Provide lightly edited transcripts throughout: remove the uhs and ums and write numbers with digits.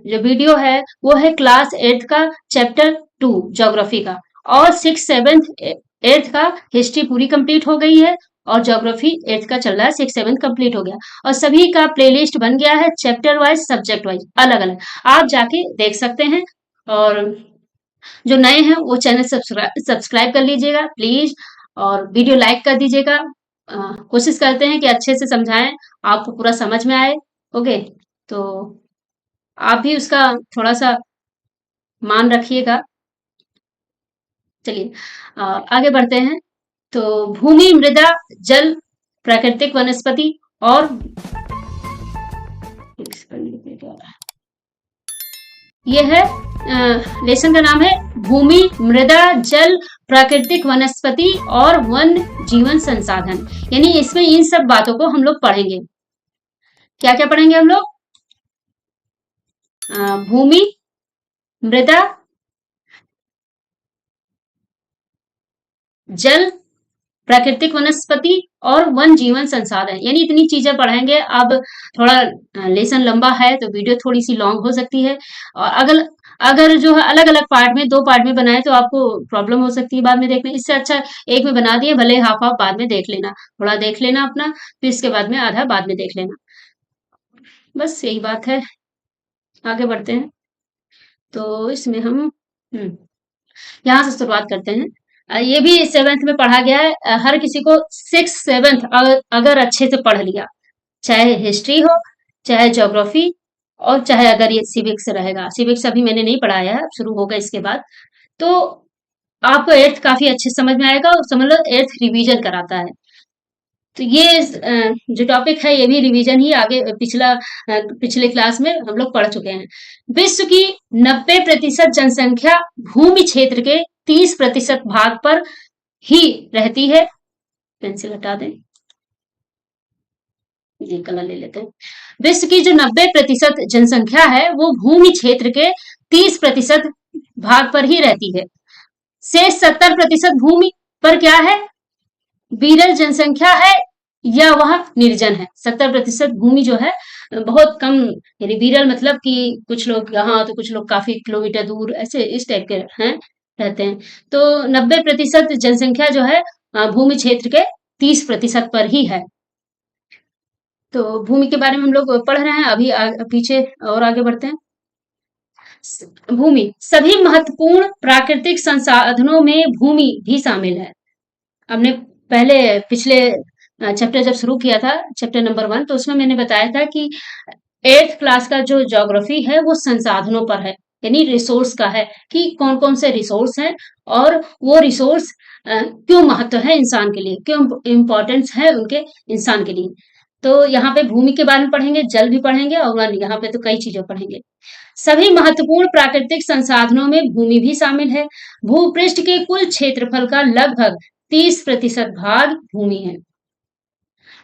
जो वीडियो है वो है क्लास 8 का चैप्टर 2 ज्योग्राफी का, और 6, 7, 8 का हिस्ट्री पूरी कंप्लीट हो गई है, और ज्योग्राफी 8 का चल रहा है, 6, 7 कंप्लीट हो गया, और सभी का प्लेलिस्ट बन गया है चैप्टर वाइज, सब्जेक्ट वाइज, अलग अलग आप जाके देख सकते हैं। और जो नए हैं वो चैनल सब्सक्राइब कर लीजिएगा प्लीज, और वीडियो लाइक कर दीजिएगा। कोशिश करते हैं कि अच्छे से समझाएं, आपको पूरा समझ में आए। ओके, तो आप भी उसका थोड़ा सा मान रखिएगा। चलिए आगे बढ़ते हैं। तो भूमि, मृदा, जल, प्राकृतिक वनस्पति और ये है लेसन का नाम है भूमि, मृदा, जल, प्राकृतिक वनस्पति और वन जीवन संसाधन। यानी इसमें इन सब बातों को हम लोग पढ़ेंगे। क्या क्या पढ़ेंगे हम लोग? भूमि, मृदा, जल, प्राकृतिक वनस्पति और वन जीवन संसाधन, यानी इतनी चीजें पढ़ेंगे। अब थोड़ा लेसन लंबा है तो वीडियो थोड़ी सी लॉन्ग हो सकती है, और अगर अगर जो है अलग अलग पार्ट में, 2 पार्ट में बनाए तो आपको प्रॉब्लम हो सकती है बाद में देखने। इससे अच्छा एक में बना दिए, भले हाफ हाफ बाद में देख लेना, थोड़ा देख लेना अपना, फिर इसके बाद में आधा बाद में देख लेना। बस यही बात है। आगे बढ़ते हैं। तो इसमें हम यहाँ से शुरुआत करते हैं। ये भी 7th में पढ़ा गया है। हर किसी को 6, 7th अगर अच्छे से पढ़ लिया, चाहे हिस्ट्री हो, चाहे ज्योग्राफी, और चाहे अगर ये सिविक्स रहेगा, सिविक्स अभी मैंने नहीं पढ़ाया है, शुरू होगा इसके बाद, तो आपको 8th काफी अच्छे समझ में आएगा, और समझ लो 8th रिवीजन कराता है। तो ये जो टॉपिक है ये भी रिवीजन ही, आगे पिछले क्लास में हम लोग पढ़ चुके हैं। विश्व की 90% जनसंख्या भूमि क्षेत्र के 30% भाग पर ही रहती है। पेंसिल हटा दें, ये कलर ले लेते हैं। विश्व की जो 90% जनसंख्या है वो भूमि क्षेत्र के 30% भाग पर ही रहती है। शेष 70% भूमि पर क्या है? विरल जनसंख्या है, या वह निर्जन है। 70% भूमि जो है बहुत कम, यानी विरल मतलब कि कुछ लोग यहाँ तो कुछ लोग काफी किलोमीटर दूर, ऐसे इस टाइप के हैं, रहते हैं। तो 90% जनसंख्या जो है भूमि क्षेत्र के 30% पर ही है। तो भूमि के बारे में हम लोग पढ़ रहे हैं अभी, पीछे और आगे बढ़ते हैं। भूमि, सभी महत्वपूर्ण प्राकृतिक संसाधनों में भूमि भी शामिल है। हमने पहले पिछले चैप्टर जब शुरू किया था, चैप्टर नंबर 1, तो उसमें मैंने बताया था कि 8th क्लास का जो ज्योग्राफी है वो संसाधनों पर है, यानी रिसोर्स का है, कि कौन कौन से रिसोर्स हैं, और वो रिसोर्स क्यों महत्व है इंसान के लिए, क्यों इम्पोर्टेंस है उनके इंसान के लिए। तो यहाँ पे भूमि के बारे में पढ़ेंगे, जल भी पढ़ेंगे, और यहाँ पे तो कई चीजें पढ़ेंगे। सभी महत्वपूर्ण प्राकृतिक संसाधनों में भूमि भी शामिल है। भूपृष्ठ के कुल क्षेत्रफल का लगभग 30% भाग भूमि है।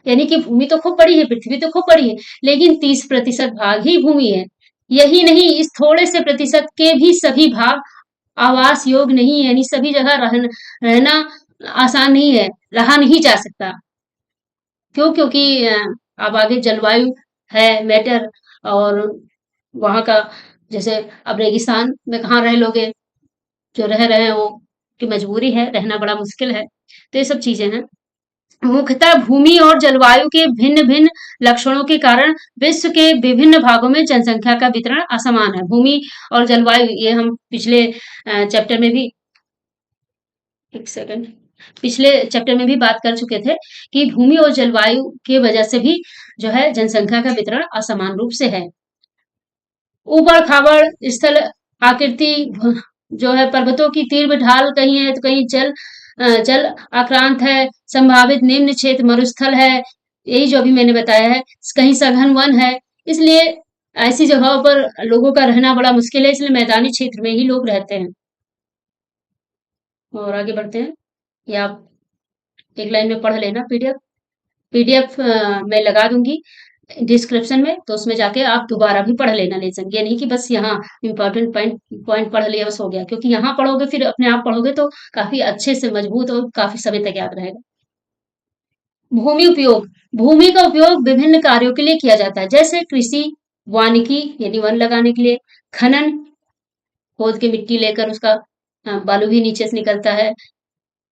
यानी कि भूमि तो खूब बड़ी है, पृथ्वी तो खूब बड़ी है, लेकिन 30% भाग ही भूमि है। यही नहीं, इस थोड़े से प्रतिशत के भी सभी भाग आवास योग्य नहीं है, यानी सभी जगह रहना आसान नहीं है, रहा नहीं जा सकता। क्यों? क्योंकि अब आगे जलवायु है मैटर, और वहां का, जैसे अब रेगिस्तान में कहाँ रह लोगे, जो रह रहे हैं वो की मजबूरी है, रहना बड़ा मुश्किल है। तो ये सब चीजें हैं। मुख्यतः भूमि और जलवायु के भिन्न भिन्न लक्षणों के कारण विश्व के विभिन्न भागों में जनसंख्या का वितरण असमान है। भूमि और जलवायु, ये हम पिछले चैप्टर में भी, एक सेकंड, पिछले चैप्टर में भी बात कर चुके थे कि भूमि और जलवायु की वजह से भी जो है जनसंख्या का वितरण असमान रूप से है। ऊबड़ खाबड़ स्थल आकृति, जो है पर्वतों की तीव्र ढाल कहीं है तो कहीं जल आक्रांत है, संभावित निम्न क्षेत्र मरुस्थल है, यही जो अभी मैंने बताया है, कहीं सघन वन है। इसलिए ऐसी जगहों पर लोगों का रहना बड़ा मुश्किल है, इसलिए मैदानी क्षेत्र में ही लोग रहते हैं। और आगे बढ़ते हैं, या आप एक लाइन में पढ़ लेना। पीडीएफ मैं लगा दूंगी डिस्क्रिप्शन में, तो उसमें जाके आप दोबारा भी पढ़ लेना लेसन। ये नहीं कि बस यहाँ इंपॉर्टेंट पॉइंट पढ़ लिया बस हो गया, क्योंकि यहाँ पढ़ोगे फिर अपने आप पढ़ोगे तो काफी अच्छे से मजबूत और काफी समय तक याद रहेगा। भूमि उपयोग, भूमि का उपयोग विभिन्न कार्यों के लिए किया जाता है, जैसे कृषि, वानिकी यानी वन लगाने के लिए, खनन खोद के मिट्टी लेकर उसका बालू भी नीचे से निकलता है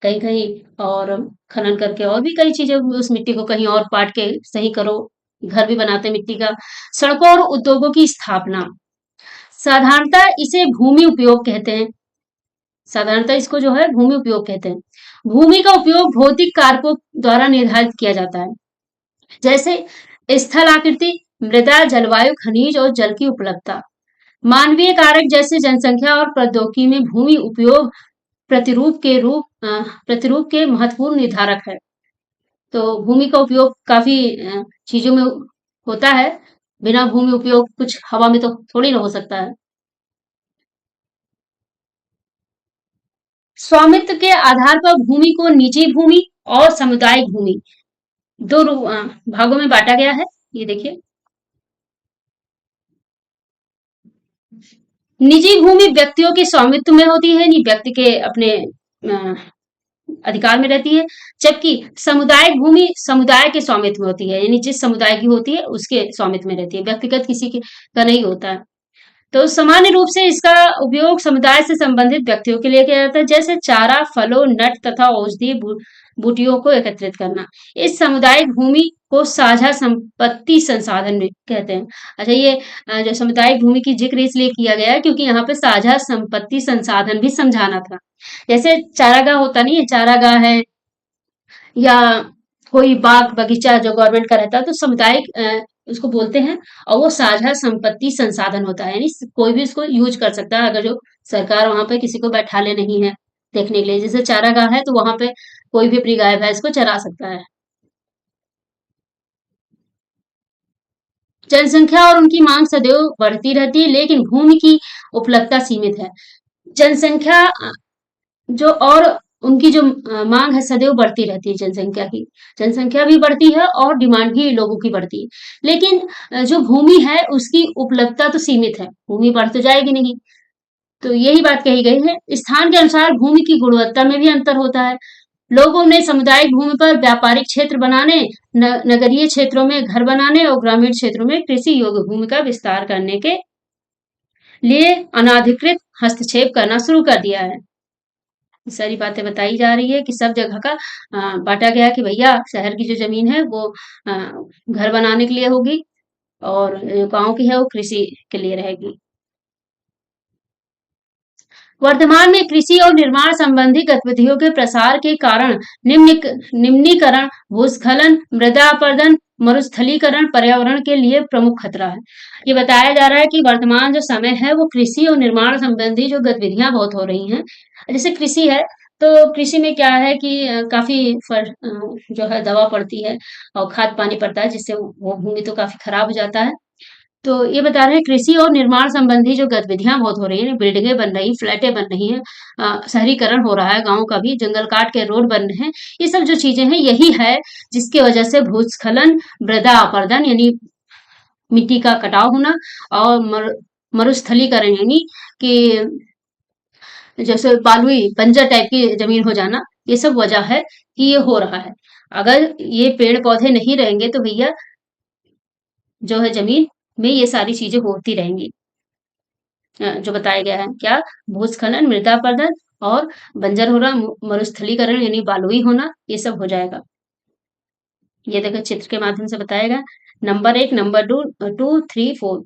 कहीं कहीं, और खनन करके और भी कई चीजें उस मिट्टी को कहीं और पाट के सही करो, घर भी बनाते हैं मिट्टी का। सड़कों और उद्योगों की स्थापना, साधारणतः इसे भूमि उपयोग कहते हैं। साधारणतः इसको जो है भूमि उपयोग कहते हैं। भूमि का उपयोग भौतिक कारकों द्वारा निर्धारित किया जाता है, जैसे स्थल आकृति, मृदा, जलवायु, खनिज और जल की उपलब्धता। मानवीय कारक जैसे जनसंख्या और प्रौद्योगिकी में भूमि उपयोग प्रतिरूप के महत्वपूर्ण निर्धारक है। तो भूमि का उपयोग काफी चीजों में होता है। बिना भूमि उपयोग कुछ हवा में तो थोड़ी ना हो सकता है। स्वामित्व के आधार पर भूमि को निजी भूमि और सामुदायिक भूमि दो भागों में बांटा गया है। ये देखिए, निजी भूमि व्यक्तियों के स्वामित्व में होती है, यानी व्यक्ति के अपने अधिकार में रहती है, जबकि सामुदायिक भूमि समुदाय के स्वामित्व में होती है, यानी जिस समुदाय की होती है उसके स्वामित्व में रहती है, व्यक्तिगत किसी के का नहीं होता है। तो सामान्य रूप से इसका उपयोग समुदाय से संबंधित व्यक्तियों के लिए किया जाता है, जैसे चारा, फलों, नट तथा औषधीय बूटियों को एकत्रित करना। इस सामुदायिक भूमि को साझा संपत्ति संसाधन भी कहते हैं। अच्छा, ये जो सामुदायिक भूमि की जिक्र इसलिए किया गया है क्योंकि यहाँ पे साझा संपत्ति संसाधन भी समझाना था। जैसे चारागाह होता नहीं है, चारागाह है या कोई बाग बगीचा जो गवर्नमेंट का रहता है, तो सामुदायिक उसको बोलते हैं, और वो साझा संपत्ति संसाधन होता है, यानी कोई भी इसको यूज कर सकता है, अगर जो सरकार वहां पे किसी को बैठाले नहीं है देखने के लिए। जैसे चारागाह है तो वहां पे कोई भी अपनी गाय भैंस को चरा सकता है। जनसंख्या और उनकी मांग सदैव बढ़ती रहती है, लेकिन भूमि की उपलब्धता सीमित है। जनसंख्या जो और उनकी जो मांग है सदैव बढ़ती रहती है, जनसंख्या की। जनसंख्या भी बढ़ती है और डिमांड भी लोगों की बढ़ती है, लेकिन जो भूमि है उसकी उपलब्धता तो सीमित है, भूमि बढ़ तो जाएगी नहीं। तो यही बात कही गई है। स्थान के अनुसार भूमि की गुणवत्ता में भी अंतर होता है। लोगों ने सामुदायिक भूमि पर व्यापारिक क्षेत्र बनाने, नगरीय क्षेत्रों में घर बनाने और ग्रामीण क्षेत्रों में कृषि योग्य भूमि का विस्तार करने के लिए अनाधिकृत हस्तक्षेप करना शुरू कर दिया है। सारी बातें बताई जा रही है कि सब जगह का बांटा गया कि भैया शहर की जो जमीन है वो घर बनाने के लिए होगी, और जो गांव की है वो कृषि के लिए रहेगी। वर्तमान में कृषि और निर्माण संबंधी गतिविधियों के प्रसार के कारण निम्नीकरण, भूस्खलन, मृदा अपरदन, मरुस्थलीकरण पर्यावरण के लिए प्रमुख खतरा है। ये बताया जा रहा है कि वर्तमान जो समय है वो कृषि और निर्माण संबंधी जो गतिविधियां बहुत हो रही हैं। जैसे कृषि है, तो कृषि में क्या है कि काफी जो है दवा पड़ती है और खाद पानी पड़ता है, जिससे वो भूमि तो काफी खराब हो जाता है। तो ये बता रहे हैं कृषि और निर्माण संबंधी जो गतिविधियां बहुत हो रही हैं, बिल्डिंगें बन रही, फ्लैटें बन रही हैं, शहरीकरण हो रहा है, गाँव का भी, जंगल काट के रोड बन रहे हैं। ये सब जो चीजें हैं यही है जिसकी वजह से भूस्खलन, मृदा अपरदन यानी मिट्टी का कटाव होना, और मरुस्थलीकरण यानी कि जैसे बालुई बंजर टाइप की जमीन हो जाना, ये सब वजह है कि ये हो रहा है। अगर ये पेड़ पौधे नहीं रहेंगे तो भैया जो है जमीन में ये सारी चीजें होती रहेंगी। जो बताया गया है क्या, भूस्खलन, मृदा अपरदन और बंजर होना, मरुस्थलीकरण यानी बालुई होना, ये सब हो जाएगा। ये देखो चित्र के माध्यम से बताएगा। Number 1, number 2, 2, 3, 4।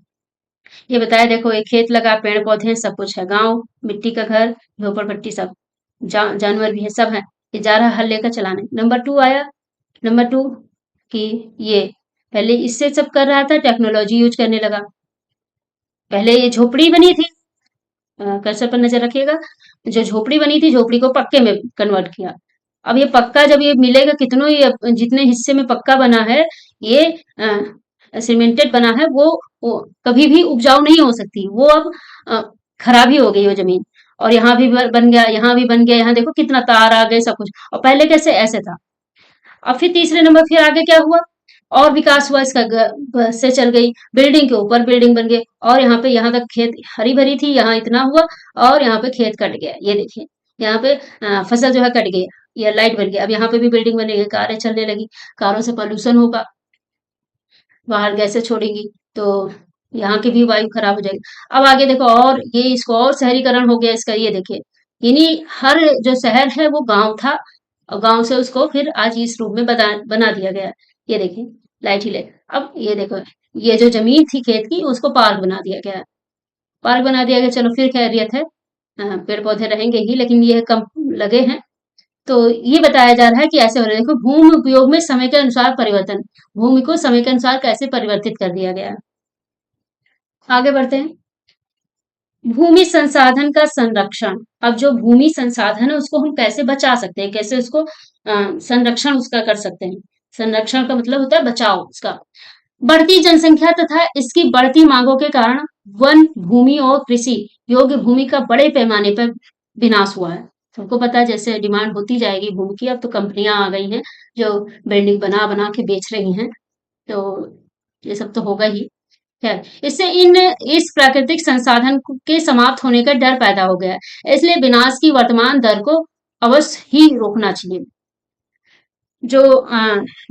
ये बताया, देखो एक खेत लगा, पेड़ पौधे हैं, सब कुछ है, गांव, मिट्टी का घर, झोपड़पट्टी सब, जानवर भी है, सब है। ये जा रहा हल लेकर चलाने। नंबर 2 आया, नंबर 2 कि ये पहले इससे सब कर रहा था, टेक्नोलॉजी यूज करने लगा। पहले ये झोपड़ी बनी थी, कर्सर पर नजर रखिएगा, जो झोपड़ी बनी थी झोपड़ी को पक्के में कन्वर्ट किया। अब ये पक्का जब ये मिलेगा, कितनों ये जितने हिस्से में पक्का बना है, ये सीमेंटेड बना है, वो कभी भी उपजाऊ नहीं हो सकती, वो अब अ, खराब ही हो गई वो जमीन। और यहाँ भी बन गया, यहाँ भी बन गया, यहाँ देखो कितना तार आ गए, सब कुछ। और पहले कैसे, ऐसे था। अब फिर तीसरे नंबर, फिर आगे क्या हुआ, और विकास हुआ इसका, बस से चल गई, बिल्डिंग के ऊपर बिल्डिंग बन गए, और यहाँ पे, यहाँ तक खेत हरी भरी थी, यहाँ इतना हुआ, और यहाँ पे खेत कट गया, ये देखिए, यहाँ पे फसल जो है कट गई, ये लाइट बन गया। अब यहाँ पे भी बिल्डिंग बनेगी, कारें चलने लगी, कारों से पॉल्यूशन होगा, बाहर गैसें छोड़ेंगी, तो यहाँ की भी वायु खराब हो जाएगी। अब आगे देखो, और ये इसको और शहरीकरण हो गया इसका, ये देखिए, यानी हर जो शहर है वो गांव था, और गांव से उसको फिर आज इस रूप में बना दिया गया। ये देखिए, लाइट ही लाइट। अब ये देखो, ये जो जमीन थी खेत की उसको पार्क बना दिया गया है। पार्क बना दिया गया, चलो फिर खैरियत है। पेड़ पौधे रहेंगे ही, लेकिन ये कम लगे हैं। तो ये बताया जा रहा है कि ऐसे हो रहा है। देखो, भूमि उपयोग में समय के अनुसार परिवर्तन, भूमि को समय के अनुसार कैसे परिवर्तित कर दिया गया है। आगे बढ़ते हैं। भूमि संसाधन का संरक्षण। अब जो भूमि संसाधन है उसको हम कैसे बचा सकते हैं, कैसे उसको संरक्षण उसका कर सकते हैं। संरक्षण का मतलब होता है बचाव उसका। बढ़ती जनसंख्या तथा इसकी बढ़ती मांगों के कारण वन भूमि और कृषि योग्य भूमि का बड़े पैमाने पर विनाश हुआ है। सबको पता है, जैसे डिमांड होती जाएगी भूमि की, अब तो कंपनियां आ गई हैं जो बिल्डिंग बना बना के बेच रही हैं, तो ये सब तो होगा ही। खैर, इससे इन इस प्राकृतिक संसाधन के समाप्त होने का डर पैदा हो गया है, इसलिए विनाश की वर्तमान दर को अवश्य ही रोकना चाहिए। जो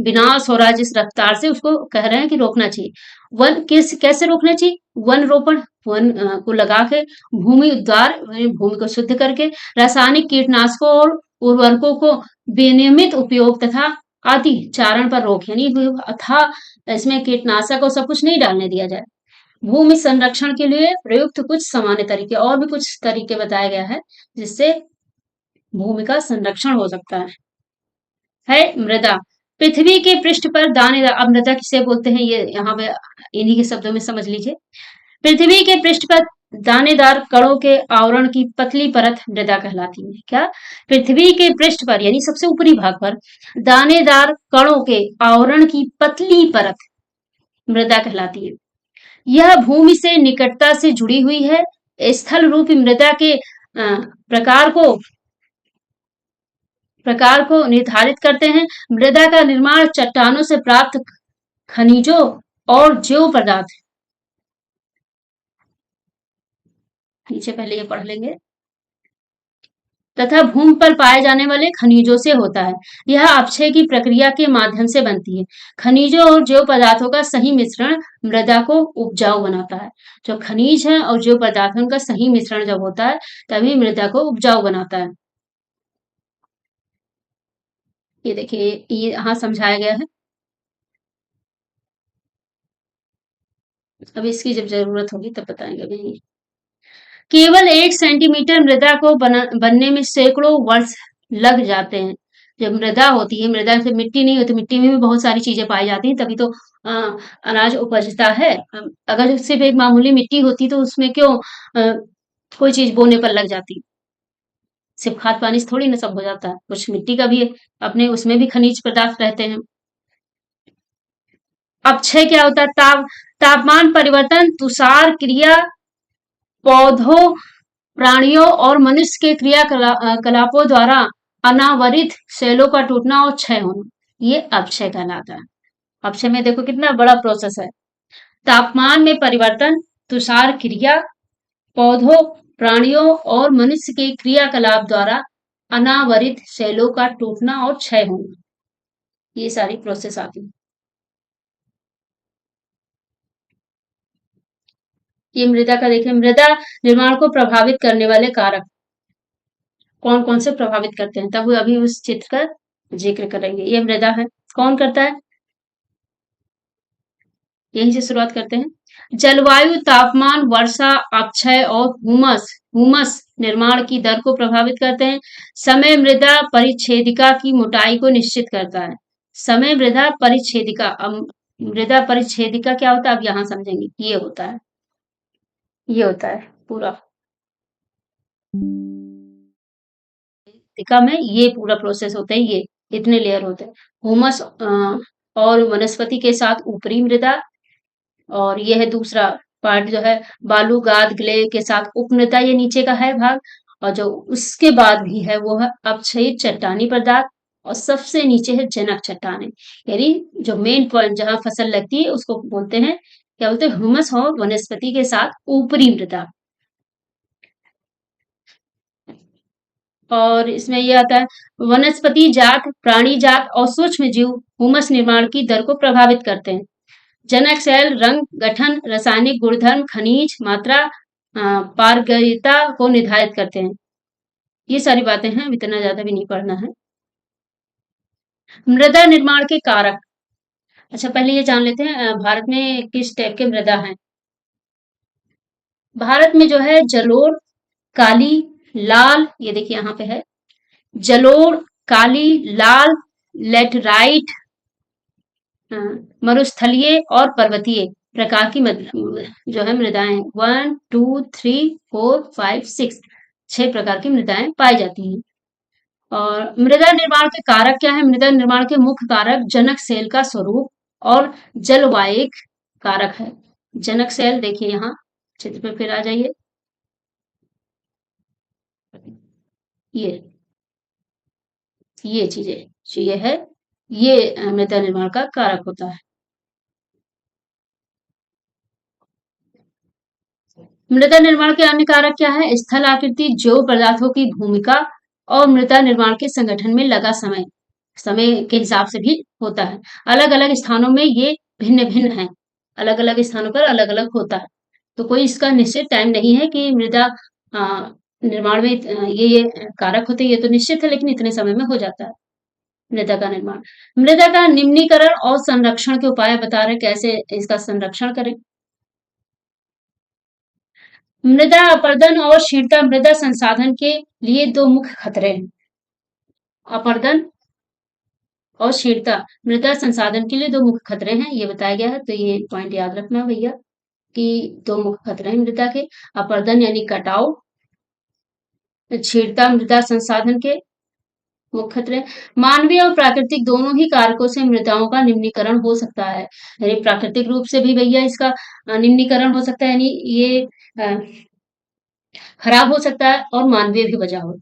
विनाश हो रहा है जिस रफ्तार से, उसको कह रहे हैं कि रोकना चाहिए। वन किस कैसे रोकना चाहिए? वन रोपण, वन को लगा के, भूमि उद्धार भूमि को शुद्ध करके, रासायनिक कीटनाशकों और उर्वरकों को विनियमित उपयोग तथा अतिचारण पर रोक, यानी अथा इसमें कीटनाशक और सब कुछ नहीं डालने दिया जाए। भूमि संरक्षण के लिए प्रयुक्त कुछ सामान्य तरीके, और भी कुछ तरीके बताया गया है जिससे भूमि का संरक्षण हो सकता है मृदा। पृथ्वी के पृष्ठ पर दानेदार, अब मृदा किसे बोलते हैं ये यहाँ पे इन्हीं के शब्दों में समझ लीजिए। पृथ्वी के पृष्ठ पर दानेदार कणों के आवरण की पतली परत मृदा कहलाती है। क्या? पृथ्वी के पृष्ठ पर, यानी सबसे ऊपरी भाग पर दानेदार कणों के आवरण की पतली परत मृदा कहलाती है। यह भूमि से निकटता से जुड़ी हुई है। स्थल रूपी मृदा के प्रकार को निर्धारित करते हैं। मृदा का निर्माण चट्टानों से प्राप्त खनिजों और जैव पदार्थ, नीचे पहले ये पढ़ लेंगे, तथा भूमि पर पाए जाने वाले खनिजों से होता है। यह अपक्षय की प्रक्रिया के माध्यम से बनती है। खनिजों और जैव पदार्थों का सही मिश्रण मृदा को उपजाऊ बनाता है। जो खनिज है और जैव पदार्थों का सही मिश्रण जब होता है तभी मृदा को उपजाऊ बनाता है। ये देखिए, ये यहाँ समझाया गया है। अब इसकी जब जरूरत होगी तब बताएंगे अभी। केवल 1 सेंटीमीटर मृदा को बनने में सैकड़ों वर्ष लग जाते हैं। जब मृदा होती है, मृदा से मिट्टी नहीं होती, मिट्टी में भी बहुत सारी चीजें पाई जाती हैं, तभी तो अ, अनाज उपजता है। अगर सिर्फ एक मामूली मिट्टी होती तो उसमें क्यों कोई चीज बोने पर लग जाती। सिर्फ खाद पानी से थोड़ी ना सब हो जाता है, कुछ मिट्टी का भी अपने उसमें भी खनिज पदार्थ रहते हैं। अपक्षय क्या होता है? तापमान परिवर्तन, तुषार क्रिया, पौधों, प्राणियों और मनुष्य के क्रियाकलापों द्वारा अनावरित सेलों का टूटना और क्षय होना, ये अपक्षय कहलाता है। अपक्षय में देखो कितना बड़ा प्रोसेस है। तापमान में परिवर्तन, तुषार क्रिया, पौधों, प्राणियों और मनुष्य के क्रियाकलाप द्वारा अनावरित सेलों का टूटना और क्षय होना, ये सारी प्रोसेस आती है। ये मृदा का देखिए, मृदा निर्माण को प्रभावित करने वाले कारक कौन कौन से प्रभावित करते हैं, तब अभी उस चित्र का जिक्र करेंगे। ये मृदा है, कौन करता है? यहीं से शुरुआत करते हैं। जलवायु, तापमान, वर्षा, अपक्षय और हुमस हुमस निर्माण की दर को प्रभावित करते हैं। समय मृदा परिच्छेदिका की मोटाई को निश्चित करता है। समय मृदा परिच्छेदिका, अब मृदा परिच्छेदिका क्या होता है अब यहाँ समझेंगे। ये होता है पूरा दिका में ये पूरा प्रोसेस होता है। ये इतने लेयर होते हैं। ह्यूमस और वनस्पति के साथ ऊपरी मृदा, और ये है दूसरा पार्ट जो है बालू गाद ग्ले के साथ उपमृदा, ये नीचे का है भाग। और जो उसके बाद भी है वो है अपक्षयी चट्टानी पदार्थ, और सबसे नीचे है जनक चट्टाने, यानी जो मेन पॉइंट जहां फसल लगती है उसको बोलते हैं, क्या बोलते हैं, ह्यूमस और वनस्पति के साथ ऊपरी मृदा। और इसमें ये आता है वनस्पति जात, प्राणी जात और सूक्ष्म जीव हुमस निर्माण की दर को प्रभावित करते हैं। जनक सेल रंग, गठन, रासायनिक गुणधर्म, खनिज, मात्रा, पारगम्यता को निर्धारित करते हैं। ये सारी बातें हैं, अब इतना ज्यादा भी नहीं पढ़ना है। मृदा निर्माण के कारक। अच्छा, पहले ये जान लेते हैं भारत में किस टाइप के मृदा हैं। भारत में जो है जलोढ़, काली, लाल, ये देखिए यहाँ पे है जलोढ़, काली, लाल, लेटराइट, मरुस्थलीय और पर्वतीय प्रकार की जो है मृदाएं 1 2 3 4 5 6 6 प्रकार की मृदाएं पाई जाती हैं। और मृदा निर्माण के कारक क्या है? मृदा निर्माण के मुख्य कारक जनक सेल का स्वरूप और जलवायिक कारक है। जनक सेल देखिए यहाँ चित्र पे फिर आ जाइए, ये चीजें जो ये है, ये मृदा निर्माण का कारक होता है। मृदा निर्माण के अन्य कारक क्या है? स्थल आकृति, जैव पदार्थों की भूमिका और मृदा निर्माण के संगठन में लगा समय समय के हिसाब से भी होता है। अलग अलग स्थानों में ये भिन्न भिन्न है, अलग अलग स्थानों पर अलग अलग होता है। तो कोई इसका निश्चित टाइम नहीं है कि मृदा निर्माण में ये कारक होते हैं, ये तो निश्चित है, लेकिन इतने समय में हो जाता है मृदा का निर्माण। मृदा का निम्नीकरण और संरक्षण के उपाय बता रहे, कैसे इसका संरक्षण करें। मृदा अपरदन और शीर्णता मृदा संसाधन के लिए दो मुख्य खतरे हैं। अपरदन और शीर्णता मृदा संसाधन के लिए दो मुख्य खतरे हैं, ये बताया गया है। तो ये पॉइंट याद रखना भैया कि दो मुख्य खतरे हैं मृदा के, अपरदन यानी कटाव, शीर्णता मृदा संसाधन के मुख्य खतरे। मानवीय और प्राकृतिक दोनों ही कारकों से मृदाओं का निम्नीकरण हो सकता है। यानी प्राकृतिक रूप से भी भैया इसका निम्नीकरण हो सकता है, यानी ये खराब हो सकता है, और मानवीय भी वजह हो।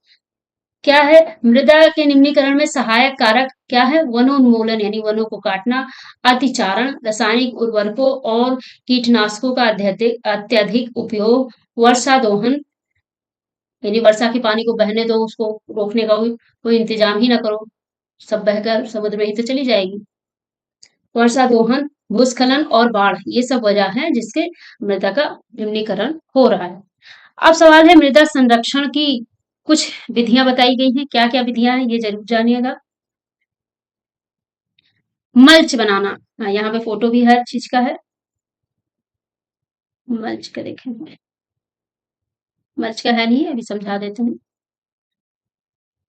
क्या है मृदा के निम्नीकरण में सहायक कारक? क्या है? वनोन्मूलन यानी वनों को काटना, अतिचारण, रासायनिक उर्वरकों और कीटनाशकों का अत्यधिक उपयोग, वर्षा दोहन यानी वर्षा के पानी को बहने दो, उसको रोकने का कोई इंतजाम ही ना करो, सब बहकर समुद्र में ही तो चली जाएगी। वर्षा दोहन, भूस्खलन और बाढ़, ये सब वजह है जिसके मृदा का निम्नीकरण हो रहा है। अब सवाल है मृदा संरक्षण की कुछ विधियां बताई गई हैं। क्या क्या विधियां हैं ये जरूर जानिएगा। मल्च बनाना, यहाँ पे फोटो भी हर चीज का है। मल्च का देखें, मल्च का है नहीं, अभी समझा देते हैं।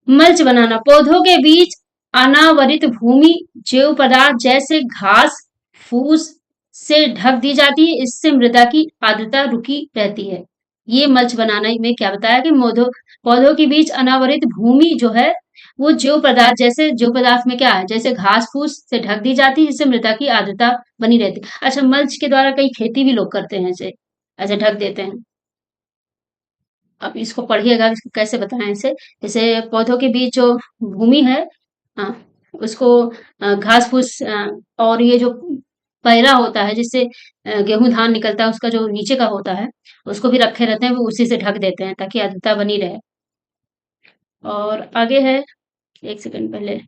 मल्च बनाना, पौधों के बीच अनावरित भूमि जैव पदार्थ जैसे घास फूस से ढक दी जाती है, इससे मृदा की आर्द्रता रुकी रहती है। ये मल्च बनाना में क्या बताया कि पौधों के बीच अनावरित भूमि जो है वो जैव पदार्थ, जैसे जैव पदार्थ में क्या है, जैसे घास फूस से ढक दी जाती है, जिससे मृदा की आर्द्रता बनी रहती है। अच्छा, मल्च के द्वारा कई खेती भी लोग करते हैं, ऐसे ऐसे ढक देते हैं। अब इसको पढ़िएगा, इसको कैसे बताएं इसे। जैसे पौधों के बीच जो भूमि है, हाँ, उसको घास फूस और ये जो पैरा होता है जिससे गेहूं धान निकलता है, उसका जो नीचे का होता है उसको भी रखे रहते हैं, वो उसी से ढक देते हैं ताकि आर्द्रता बनी रहे। और आगे है, एक सेकंड पहले,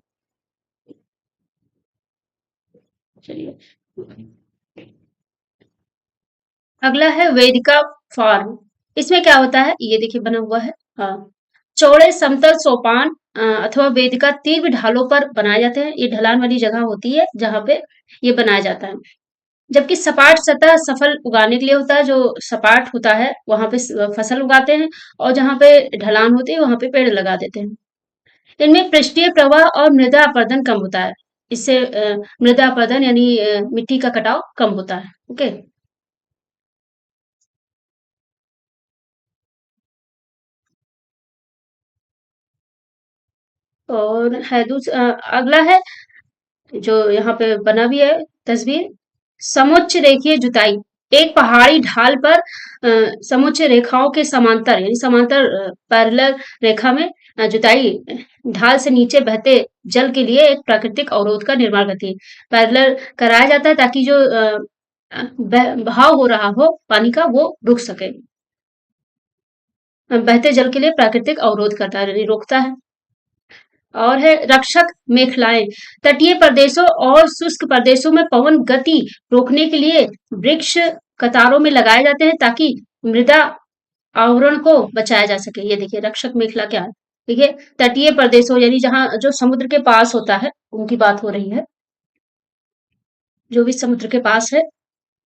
चलिए, अगला है वेदिका फार्म। इसमें क्या होता है, ये देखिए बना हुआ है, हाँ, चौड़े समतल सोपान अथवा वेदिका तीव्र ढालों पर बनाए जाते हैं। ये ढलान वाली जगह होती है जहां पे ये बनाया जाता है। जबकि सपाट सतह सफल उगाने के लिए होता है, जो सपाट होता है वहां पे फसल उगाते हैं, और जहां पे ढलान होती है वहां पे पेड़ लगा देते हैं। इनमें पृष्ठीय प्रवाह और मृदा अपरदन कम होता है। इससे मृदा अपरदन यानी मिट्टी का कटाव कम होता है। ओके। और है अगला है जो यहाँ पे बना भी है तस्वीर, समुच्च रेखीय जुताई। एक पहाड़ी ढाल पर समुच्च रेखाओं के समांतर यानी समांतर पैरेलल रेखा में जुताई ढाल से नीचे बहते जल के लिए एक प्राकृतिक अवरोध का निर्माण करती है। पैरेलल कराया जाता है ताकि जो बहाव हो रहा हो पानी का वो रुक सके। बहते जल के लिए प्राकृतिक अवरोध करता है यानी रोकता है। और है रक्षक मेखलाएं। तटीय प्रदेशों और शुष्क प्रदेशों में पवन गति रोकने के लिए वृक्ष कतारों में लगाए जाते हैं ताकि मृदा आवरण को बचाया जा सके। ये देखिए रक्षक मेखला क्या है। देखिए तटीय प्रदेशों यानी जहां जो समुद्र के पास होता है उनकी बात हो रही है। जो भी समुद्र के पास है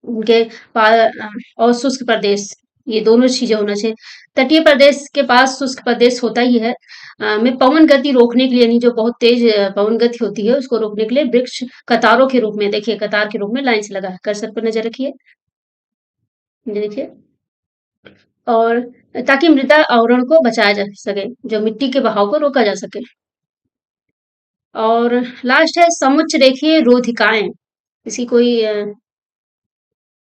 उनके और शुष्क प्रदेश, ये दोनों चीजें होना चाहिए। तटीय प्रदेश के पास शुष्क प्रदेश होता ही है। में पवन गति रोकने के लिए यानी जो बहुत तेज पवन गति होती है उसको रोकने के लिए वृक्ष कतारों के रूप में, देखिए कतार के रूप में लाइन से लगा है। कर्सर पर नजर रखिए, ये देखिए। और ताकि मृदा आवरण को बचाया जा सके, जो मिट्टी के बहाव को रोका जा सके। और लास्ट है समुच्च रेखीय रोधिकाएं। किसी कोई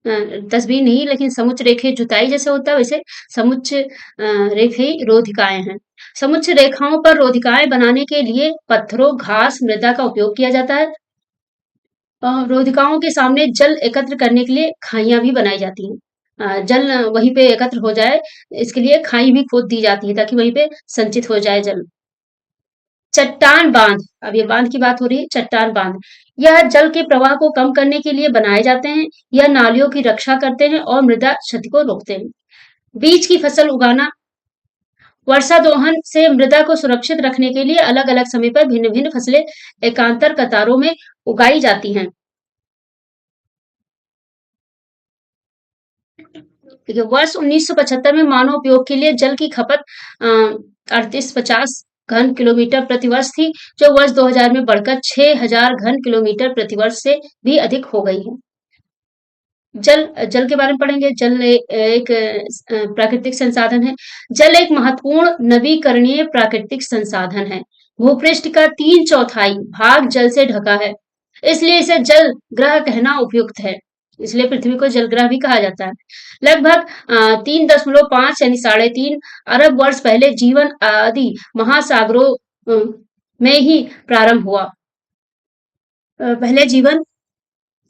तस्वीर नहीं, लेकिन समुच्च रेखीय जुताई जैसे होता है वैसे समुच्च रेखीय रोधिकाएं हैं। समुच्च रेखाओं पर रोधिकाएं बनाने के लिए पत्थरों, घास, मृदा का उपयोग किया जाता है। रोधिकाओं के सामने जल एकत्र करने के लिए खाइयां भी बनाई जाती हैं। जल वहीं पे एकत्र हो जाए, इसके लिए खाई भी खोद दी जाती है ताकि वहीं पे संचित हो जाए जल। चट्टान बांध, अब ये बांध की बात हो रही है। चट्टान बांध यह जल के प्रवाह को कम करने के लिए बनाए जाते हैं। यह नालियों की रक्षा करते हैं और मृदा क्षति को रोकते हैं। बीज की फसल उगाना, वर्षा दोहन से मृदा को सुरक्षित रखने के लिए अलग अलग समय पर भिन्न भिन्न फसलें एकांतर कतारों में उगाई जाती हैं। देखिए वर्ष 1975 में मानव उपयोग के लिए जल की खपत 3850 घन किलोमीटर प्रति वर्ष थी, जो वर्ष 2000 में बढ़कर 6000 घन किलोमीटर प्रति वर्ष से भी अधिक हो गई है। जल जल के बारे में पढ़ेंगे। जल एक प्राकृतिक संसाधन है। जल एक महत्वपूर्ण नवीकरणीय प्राकृतिक संसाधन है। भूपृष्ठ का 3/4 भाग जल से ढका है, इसलिए इसे जल ग्रह कहना उपयुक्त है। इसलिए पृथ्वी को जल ग्रह भी कहा जाता है। लगभग 3.5 यानी 3.5 अरब वर्ष पहले जीवन आदि महासागरों में ही प्रारंभ हुआ। पहले जीवन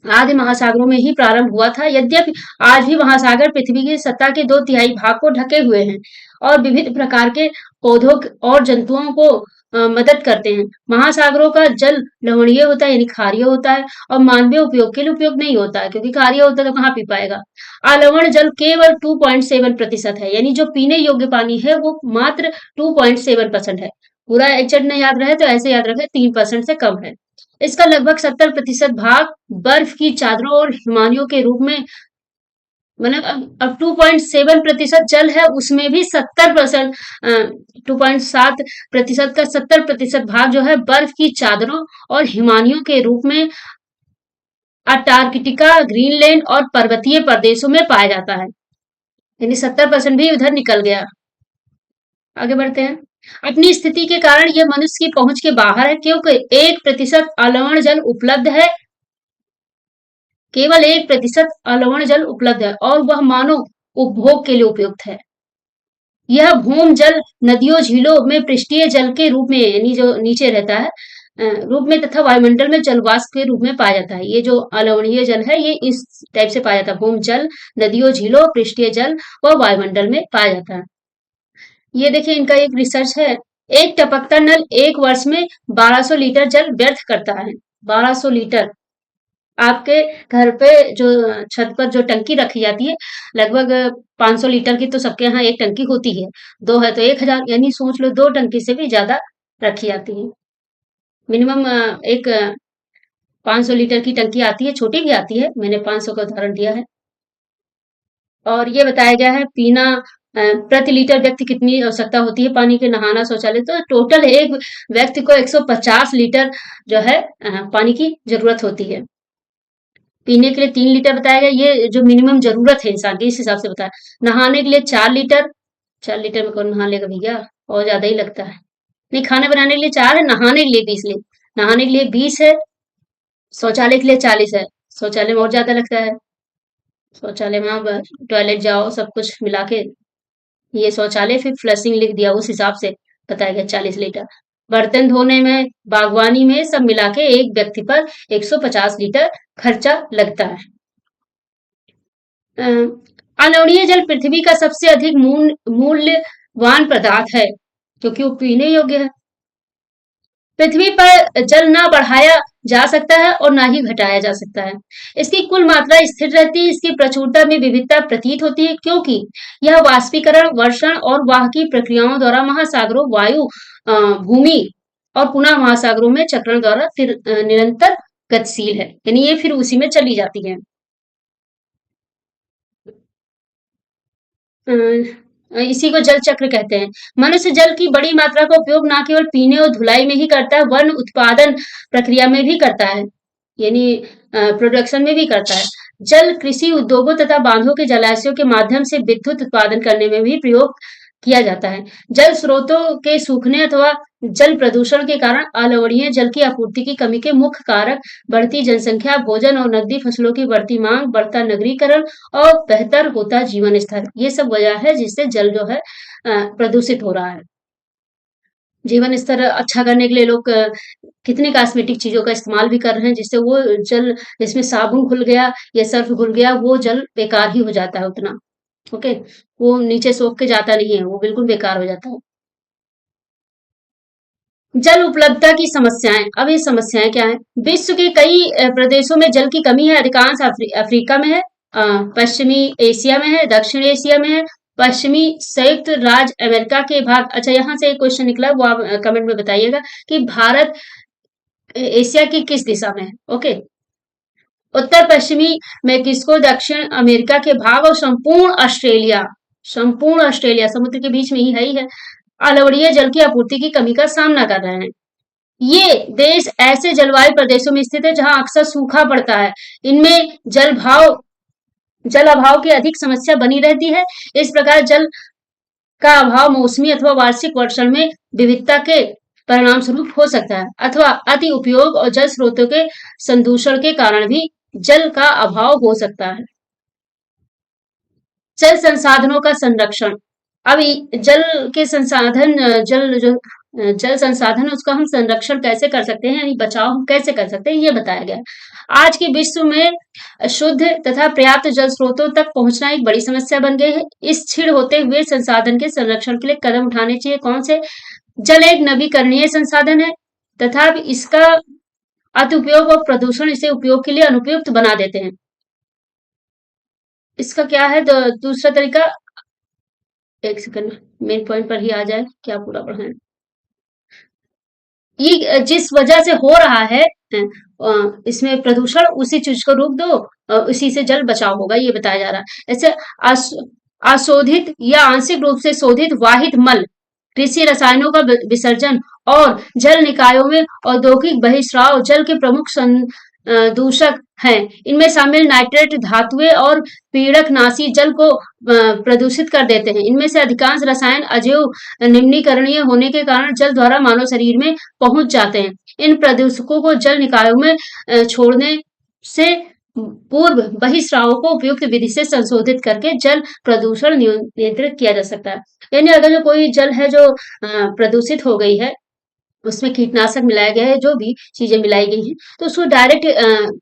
आदि महासागरों में ही प्रारंभ हुआ था। यद्यपि आज भी महासागर पृथ्वी की सतह के 2/3 भाग को ढके हुए हैं और विविध प्रकार के पौधों और जंतुओं को मदद करते हैं। महासागरों का जल लवणीय होता है यानी क्षारीय होता है और मानवीय उपयोग के लिए उपयोग नहीं होता है, क्योंकि क्षारीय होता है तो कहाँ पी पाएगा। अलवण जल केवल 2.7% है, यानी जो पीने योग्य पानी है वो मात्र 2.7% है। पूरा एग्जैक्ट नहीं याद रहे तो ऐसे याद रखें 3% से कम है। इसका लगभग 70% भाग बर्फ की चादरों और हिमानियों के रूप में, मतलब अब 2.7% जल है उसमें भी 70%, 2.7% का 70% भाग जो है बर्फ की चादरों और हिमानियों के रूप में अंटार्कटिका, ग्रीनलैंड और पर्वतीय प्रदेशों में पाया जाता है। यानी 70% भी उधर निकल गया। आगे बढ़ते हैं। अपनी स्थिति के कारण यह मनुष्य की पहुंच के बाहर है, क्योंकि 1% अलवण जल उपलब्ध है। केवल 1% अलवण जल उपलब्ध है और वह मानव उपभोग के लिए उपयुक्त है। यह भूम जल नदियों, झीलों में पृष्ठीय जल के रूप में यानी जो नीचे रहता है रूप में तथा वायुमंडल में जलवाष्प के रूप में पाया जाता है। ये जो अलवणीय जल है ये इस टाइप से पाया जाता है। भूम जल नदियों, झीलों, पृष्ठीय जल व वायुमंडल में पाया जाता है। ये देखिए इनका एक रिसर्च है। एक टपकता नल एक वर्ष में 1200 लीटर जल व्यर्थ करता है। 1200 लीटर। आपके घर पे जो छत पर जो टंकी रखी जाती है लगभग 500 लीटर की, तो सबके यहाँ एक टंकी होती है। दो है तो 1000, यानी सोच लो 2 टंकी से भी ज्यादा रखी जाती है। मिनिमम एक 500 लीटर की टंकी आती है, छोटी भी आती है। मैंने 500 का उदाहरण दिया है। और ये बताया गया है पीना प्रति लीटर व्यक्ति कितनी आवश्यकता होती है पानी के, नहाना, शौचालय, तो टोटल एक व्यक्ति को 150 लीटर जो है पानी की जरूरत होती है। पीने के लिए 3 लीटर बताया गया, ये जो मिनिमम जरूरत है इंसान की इस हिसाब से बताया। नहाने के लिए 4 लीटर। 4 लीटर में कौन नहा लेगा भैया, और ज्यादा ही लगता है। नहीं, खाना बनाने के लिए 4 है, नहाने के लिए 20 लीटर। नहाने के लिए 20 है, शौचालय के लिए 40 है। शौचालय में और ज्यादा लगता है। शौचालय में आप टॉयलेट जाओ सब कुछ मिला के, ये शौचालय फिर फ्लशिंग लिख दिया उस हिसाब से बताया गया 40 लीटर। बर्तन धोने में, बागवानी में सब मिला के एक व्यक्ति पर 150 लीटर खर्चा लगता है। अलवणीय जल पृथ्वी का सबसे अधिक मूल्यवान पदार्थ है क्योंकि वो पीने योग्य है। पृथ्वी पर जल ना बढ़ाया जा सकता है और ना ही घटाया जा सकता है। इसकी कुल मात्रा स्थिर रहती है, इसकी प्रचुरता में विविधता प्रतीत होती है क्योंकि यह वाष्पीकरण, वर्षण और वाहकी प्रक्रियाओं द्वारा महासागरों, वायु, भूमि और पुनः महासागरों में चक्रण द्वारा फिर निरंतर गतिशील है। यानी ये फिर उसी में चली जाती है। इसी को जल चक्र कहते हैं। मनुष्य जल की बड़ी मात्रा का उपयोग न केवल पीने और धुलाई में ही करता है, वरन उत्पादन प्रक्रिया में भी करता है, यानी प्रोडक्शन में भी करता है। जल कृषि उद्योगों तथा बांधों के जलाशयों के माध्यम से विद्युत उत्पादन करने में भी प्रयोग किया जाता है। जल स्रोतों के सूखने अथवा जल प्रदूषण के कारण अलवणीय जल की आपूर्ति की कमी के मुख्य कारक बढ़ती जनसंख्या, भोजन और नकदी फसलों की बढ़ती मांग, बढ़ता नगरीकरण और बेहतर होता जीवन स्तर, ये सब वजह है जिससे जल जो है प्रदूषित हो रहा है। जीवन स्तर अच्छा करने के लिए लोग कितनी कॉस्मेटिक चीजों का इस्तेमाल भी कर रहे हैं, जिससे वो जल, जिसमें साबुन घुल गया या सर्फ घुल गया, वो जल बेकार ही हो जाता है उतना। ओके, वो नीचे सोख के जाता नहीं है, वो बिल्कुल बेकार हो जाता है। जल उपलब्धता की समस्याएं। अब ये समस्याएं क्या है? विश्व के कई प्रदेशों में जल की कमी है। अधिकांश अफ्रीका में है, पश्चिमी एशिया में है, दक्षिण एशिया में है, पश्चिमी संयुक्त राज्य अमेरिका के भाग। अच्छा, यहाँ से एक क्वेश्चन निकला, वो आप कमेंट में बताइएगा कि भारत एशिया की किस दिशा में है। ओके, उत्तर पश्चिमी मेक्सिको, दक्षिण अमेरिका के भाग और संपूर्ण ऑस्ट्रेलिया समुद्र के बीच में ही है, अलवणीय जल की आपूर्ति की कमी का सामना कर रहे हैं। ये देश ऐसे जलवायु प्रदेशों में स्थित है जहां अक्सर सूखा पड़ता है। इनमें जल अभाव की अधिक समस्या बनी रहती है। इस प्रकार जल का अभाव मौसमी अथवा वार्षिक वर्षण में विविधता के परिणाम स्वरूप हो सकता है, अथवा अति उपयोग और जल स्रोतों के संदूषण के कारण भी जल का अभाव हो सकता है। जल संसाधनों का संरक्षण। अब जल के संसाधन, जल संसाधन, उसका हम संरक्षण कैसे कर सकते हैं, यानी बचाव हम कैसे कर सकते हैं, ये बताया गया है। आज के विश्व में शुद्ध तथा पर्याप्त जल स्रोतों तक पहुंचना एक बड़ी समस्या बन गई है। इस क्षीण होते हुए संसाधन के संरक्षण के लिए कदम उठाने चाहिए। कौन से? जल एक नवीकरणीय संसाधन है तथा इसका अति उपयोग और प्रदूषण इसे उपयोग के लिए अनुपयुक्त बना देते हैं। इसका क्या है दूसरा तरीका? एक सेकंड, मेन पॉइंट पर ही आ जाए, क्या पूरा पढ़ा है। ये जिस वजह से हो रहा है इसमें प्रदूषण, उसी चीज को रोक दो, उसी से जल बचाव होगा, ये बताया जा रहा है। ऐसे अशोधित या आंशिक रूप से शोधित वाहित मल, कृषि रसायनों का विसर्जन और जल निकायों में औद्योगिक बहिस्राव जल के प्रमुख दूषक हैं। इनमें शामिल नाइट्रेट धातुएं और पीड़कनाशी जल को प्रदूषित कर देते हैं। इनमें से अधिकांश रसायन अजैव निम्नीकरणीय होने के कारण जल द्वारा मानव शरीर में पहुंच जाते हैं। इन प्रदूषकों को जल निकायों में छोड़ने से पूर्व बहिस्रावों को उपयुक्त विधि से संशोधित करके जल प्रदूषण नियंत्रित किया जा सकता है। यानी अगर जो कोई जल है जो प्रदूषित हो गई है, उसमें कीटनाशक मिलाया गया है, जो भी चीजें मिलाई गई हैं, तो उसको डायरेक्ट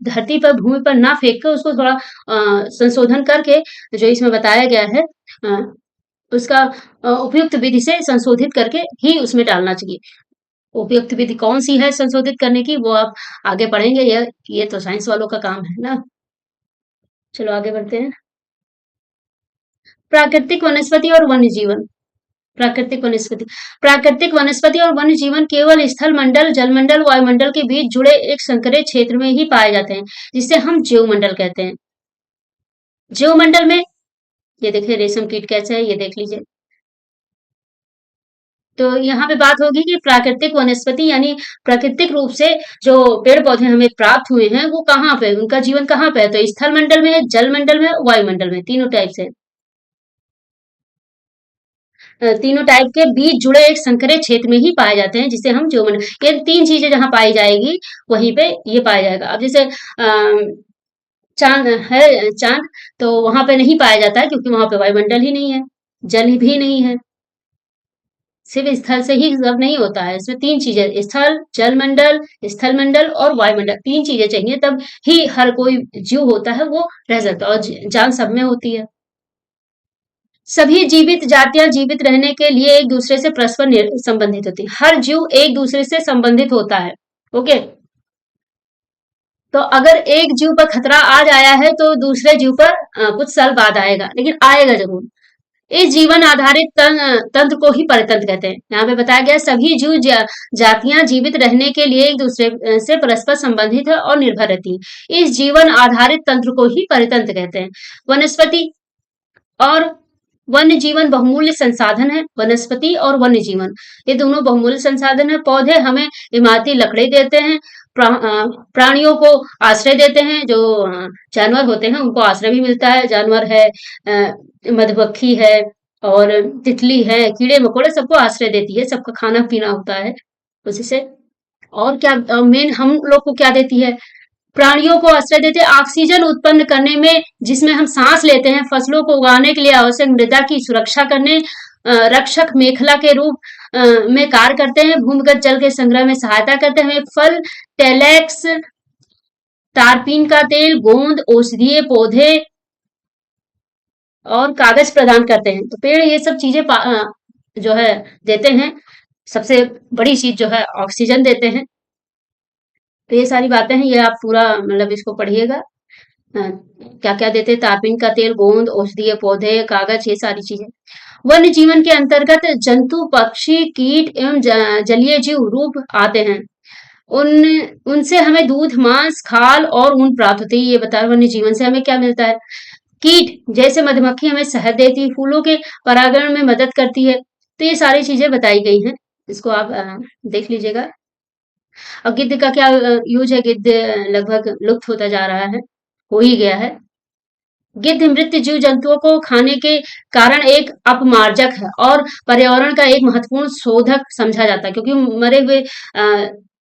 धरती पर, भूमि पर ना फेंक कर उसको थोड़ा संशोधन करके, जो इसमें बताया गया है, उसका उपयुक्त विधि से संशोधित करके ही उसमें डालना चाहिए। उपयुक्त विधि कौन सी है संशोधित करने की, वो आप आगे पढ़ेंगे। ये तो साइंस वालों का काम है ना। चलो आगे बढ़ते हैं। प्राकृतिक वनस्पति और वन्य जीवन। प्राकृतिक वनस्पति और वन्य जीवन केवल स्थल मंडल, जलमंडल, वायुमंडल के बीच जुड़े एक संकरे क्षेत्र में ही पाए जाते हैं, जिसे हम जीवमंडल कहते हैं। जीवमंडल में ये देखिए रेशम कीट कैसे है, ये देख लीजिए। तो यहाँ पे बात होगी कि प्राकृतिक वनस्पति यानी प्राकृतिक रूप से जो पेड़ पौधे हमें प्राप्त हुए हैं, वो कहाँ पे, उनका जीवन कहाँ पे है? तो स्थल मंडल में है, जल मंडल में, वायुमंडल में, तीनों टाइप से। तीनों टाइप के बीज जुड़े एक संकरे क्षेत्र में ही पाए जाते हैं, जिसे हम जीवमंडल, ये तीन चीजें जहां पाई जाएगी वहीं पे ये पाया जाएगा। अब जैसे चांद है, चांद तो वहां पे नहीं पाया जाता है क्योंकि वहां पे वायुमंडल ही नहीं है, जल भी नहीं है। सिर्फ स्थल से ही सब नहीं होता है, इसमें तीन चीजें, स्थल, जलमंडल, स्थल मंडल और वायुमंडल, तीन चीजें चाहिए तब ही हर कोई जीव होता है वो रह सकता है, और जान सब में होती है। सभी जीवित जातियां जीवित रहने के लिए एक दूसरे से परस्पर संबंधित होती है। हर जीव एक दूसरे से संबंधित होता है। ओके, तो अगर एक जीव पर खतरा आज आया है तो दूसरे जीव पर कुछ साल बाद आएगा, लेकिन आएगा जरूर। इस जीवन आधारित तंत्र को ही परितंत्र कहते हैं। यहाँ पे बताया गया सभी जीव जातियां जीवित रहने के लिए एक दूसरे से परस्पर संबंधित है और निर्भर रहती है। इस जीवन आधारित तंत्र को ही परितंत्र कहते हैं। वनस्पति और वन्य जीवन बहुमूल्य संसाधन है। वनस्पति और वन्य जीवन ये दोनों बहुमूल्य संसाधन है। पौधे हमें इमारती लकड़ी देते हैं। प्राणियों को आश्रय देते हैं। जो जानवर होते हैं उनको आश्रय भी मिलता है। जानवर है, मधुमक्खी है और तितली है, कीड़े मकोड़े सबको आश्रय देती है। सबका खाना पीना होता है उसी से। और क्या मेन हम लोग को क्या देती है? प्राणियों को आश्रय देते हैं ऑक्सीजन उत्पन्न करने में, जिसमें हम सांस लेते हैं। फसलों को उगाने के लिए आवश्यक मृदा की सुरक्षा करने, रक्षक मेखला के रूप में कार्य करते हैं। भूमिगत जल के संग्रह में सहायता करते हैं। फल, टेलेक्स, तारपीन का तेल, गोंद, औषधीय पौधे और कागज प्रदान करते हैं। तो पेड़ ये सब चीजें जो है देते हैं। सबसे बड़ी चीज जो है ऑक्सीजन देते हैं। तो ये सारी बातें हैं, ये आप पूरा मतलब इसको पढ़िएगा। क्या क्या देते हैं? तारपीन का तेल, गोंद, औषधीय पौधे, कागज, ये सारी चीजें। वन्य जीवन के अंतर्गत जंतु, पक्षी, कीट एवं जलीय जीव रूप आते हैं। उन उनसे हमें दूध, मांस, खाल और ऊन प्राप्त होती है। ये बता वन्य जीवन से हमें क्या मिलता है? कीट जैसे मधुमक्खी हमें शहद देती है, फूलों के परागण में मदद करती है। तो ये सारी चीजें बताई गई हैं, इसको आप देख लीजिएगा। अब गिद्ध का क्या यूज है? गिद्ध लगभग लुप्त होता जा रहा है, हो ही गया है। गिद्ध मृत जीव जंतुओं को खाने के कारण एक अपमार्जक है और पर्यावरण का एक महत्वपूर्ण शोधक समझा जाता है, क्योंकि मरे हुए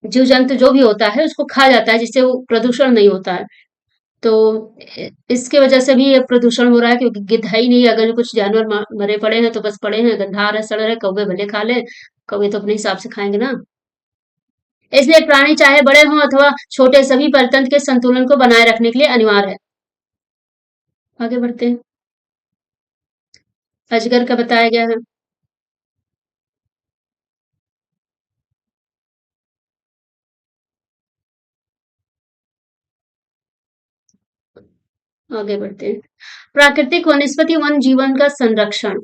जीव जंतु जो भी होता है उसको खा जाता है, जिससे वो प्रदूषण नहीं होता है। तो इसके वजह से भी ये प्रदूषण हो रहा है, क्योंकि गिद्ध है ही नहीं। अगर कुछ जानवर मरे पड़े हैं तो बस पड़े हैं, गंधा आ रहा है, सड़ रहे, कौवे भले खा ले, कौवे तो अपने हिसाब से खाएंगे ना। इसलिए प्राणी चाहे बड़े हों अथवा छोटे, सभी परतंत्र के संतुलन को बनाए रखने के लिए अनिवार्य है। आगे बढ़ते हैं। अजगर का बताया गया है। आगे बढ़ते हैं। प्राकृतिक वनस्पति वन जीवन का संरक्षण।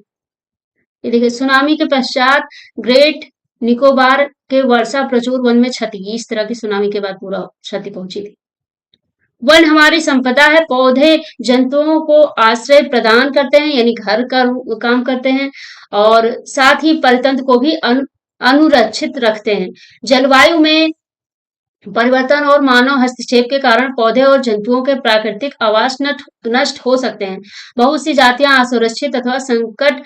ये देखिए, सुनामी के पश्चात ग्रेट निकोबार के वर्षा प्रचुर वन में क्षति। इस तरह की सुनामी के बाद पूरा क्षति पहुंची थी। वन हमारी संपदा है। पौधे जंतुओं को आश्रय प्रदान करते हैं, यानी घर का काम करते हैं, और साथ ही परितंत्र को भी अनुरक्षित रखते हैं। जलवायु में परिवर्तन और मानव हस्तक्षेप के कारण पौधे और जंतुओं के प्राकृतिक आवास नष्ट हो सकते हैं। बहुत सी जातियां असुरक्षित अथवा संकट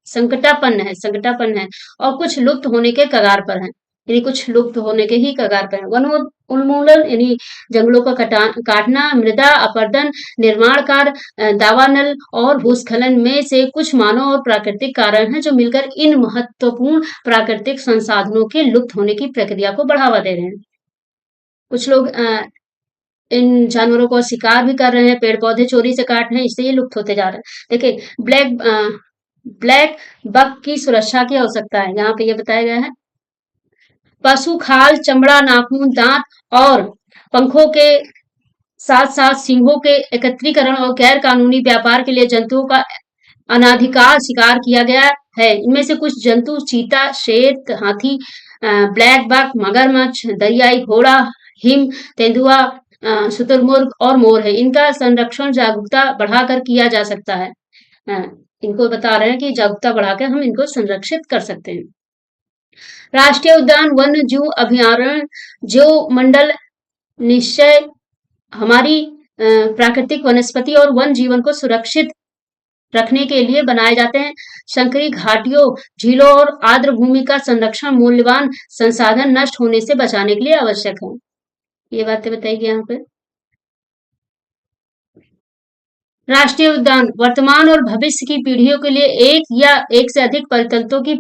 संकटापन्न है और कुछ लुप्त होने के कगार पर है, यानी कुछ लुप्त होने के ही कगार पर है। वन उन्मूलन यानी जंगलों का काटना, मृदा अपरदन, निर्माण कार्य, दावानल और भूस्खलन में से कुछ मानव और प्राकृतिक कारण हैं जो मिलकर इन महत्वपूर्ण प्राकृतिक संसाधनों के लुप्त होने की प्रक्रिया को बढ़ावा दे रहे हैं। कुछ लोग इन जानवरों को शिकार भी कर रहे हैं, पेड़ पौधे चोरी से काट रहे हैं, इससे ये लुप्त होते जा रहे हैं। देखिए, ब्लैक बक की सुरक्षा की आवश्यकता है। यहाँ पे ये बताया गया है। पशु खाल, चमड़ा, नाखून, दांत और पंखों के साथ साथ सींगों के एकत्रीकरण और गैर कानूनी व्यापार के लिए जंतुओं का अनाधिकार शिकार किया गया है। इनमें से कुछ जंतु चीता, शेर, हाथी, ब्लैक बक, मगरमच्छ, दरियाई घोड़ा, हिम तेंदुआ, शुतुरमुर्ग और मोर है। इनका संरक्षण जागरूकता बढ़ाकर किया जा सकता है। इनको बता रहे हैं कि जागरूकता बढ़ाकर हम इनको संरक्षित कर सकते हैं। राष्ट्रीय उद्यान, वन्य जीव अभयारण्य, जो मंडल निश्चय हमारी प्राकृतिक वनस्पति और वन जीवन को सुरक्षित रखने के लिए बनाए जाते हैं। संकरी घाटियों, झीलों और आर्द्र भूमि का संरक्षण मूल्यवान संसाधन नष्ट होने से बचाने के लिए आवश्यक है। ये बातें बताई गई यहाँ पे। राष्ट्रीय उद्यान वर्तमान और भविष्य की पीढ़ियों के लिए एक या एक से अधिक परितंत्रों की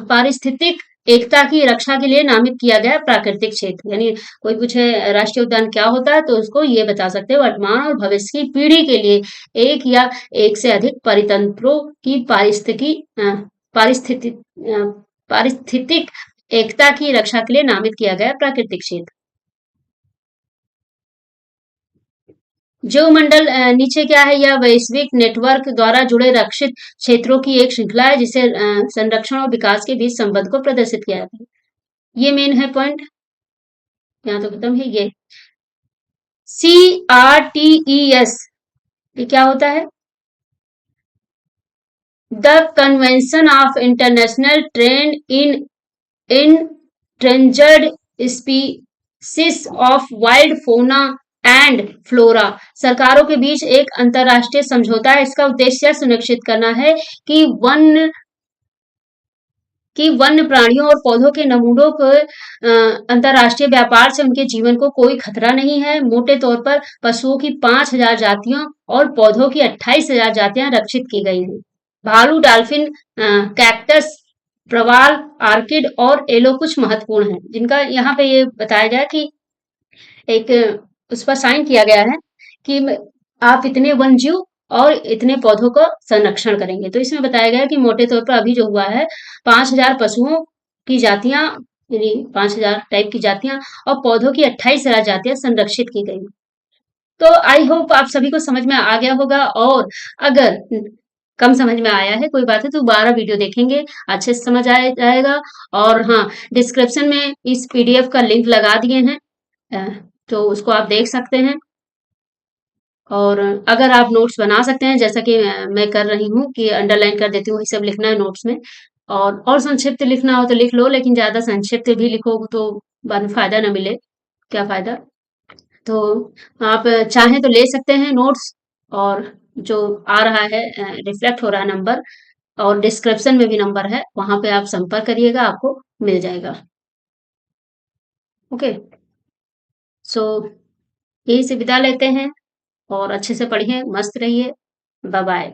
पारिस्थितिक एकता की रक्षा के लिए नामित किया गया प्राकृतिक क्षेत्र। यानी कोई पूछे राष्ट्रीय उद्यान क्या होता है तो उसको ये बता सकते हैं, वर्तमान और भविष्य की पीढ़ी के लिए एक या एक से अधिक परितंत्रों की पारिस्थितिक पारिस्थितिक एकता की रक्षा के लिए नामित किया गया प्राकृतिक क्षेत्र। जीवमंडल नीचे क्या है, यह वैश्विक नेटवर्क द्वारा जुड़े रक्षित क्षेत्रों की एक श्रृंखला है जिसे संरक्षण और विकास के बीच संबंध को प्रदर्शित किया जाता है। ये मेन है पॉइंट, यहाँ तो खत्म है ये। CRTES ये क्या होता है? The convention of international trade in endangered species of wild fauna and flora. सरकारों के बीच एक अंतरराष्ट्रीय समझौता है। इसका उद्देश्य सुनिश्चित करना है कि वन्य प्राणियों और पौधों के नमूनों को अंतरराष्ट्रीय व्यापार से उनके जीवन को कोई खतरा नहीं है। मोटे तौर पर पशुओं की 5,000 जातियों और पौधों की 28,000 जातियां रक्षित की गई हैं। भालू, डॉल्फिन, कैक्टस, प्रवाल, आर्किड और एलो कुछ महत्वपूर्ण हैं, जिनका यहाँ पे ये बताया गया कि एक उस पर साइन किया गया है कि आप इतने वन जीव और इतने पौधों का संरक्षण करेंगे। तो इसमें बताया गया कि मोटे तौर पर अभी जो हुआ है 5,000 पशुओं की जातियां, यानी 5,000 टाइप की जातियां और पौधों की 28,000 जातियां संरक्षित की गई। तो आई होप आप सभी को समझ में आ गया होगा, और अगर कम समझ में आया है कोई बात है तो दोबारा वीडियो देखेंगे, अच्छे से समझ आ जाएगा। और हाँ, डिस्क्रिप्शन में इस PDF का लिंक लगा दिए हैं, तो उसको आप देख सकते हैं। और अगर आप नोट्स बना सकते हैं जैसा कि मैं कर रही हूँ कि अंडरलाइन कर देती हूँ, वही सब लिखना है नोट्स में। और संक्षिप्त लिखना हो तो लिख लो, लेकिन ज्यादा संक्षिप्त भी लिखो तो बाद में फायदा ना मिले, क्या फायदा। तो आप चाहें तो ले सकते हैं नोट्स, और जो आ रहा है रिफ्लेक्ट हो रहा है नंबर, और डिस्क्रिप्शन में भी नंबर है, वहां पे आप संपर्क करिएगा, आपको मिल जाएगा। ओके, सो यही से विदा लेते हैं, और अच्छे से पढ़िए, मस्त रहिए। Bye bye.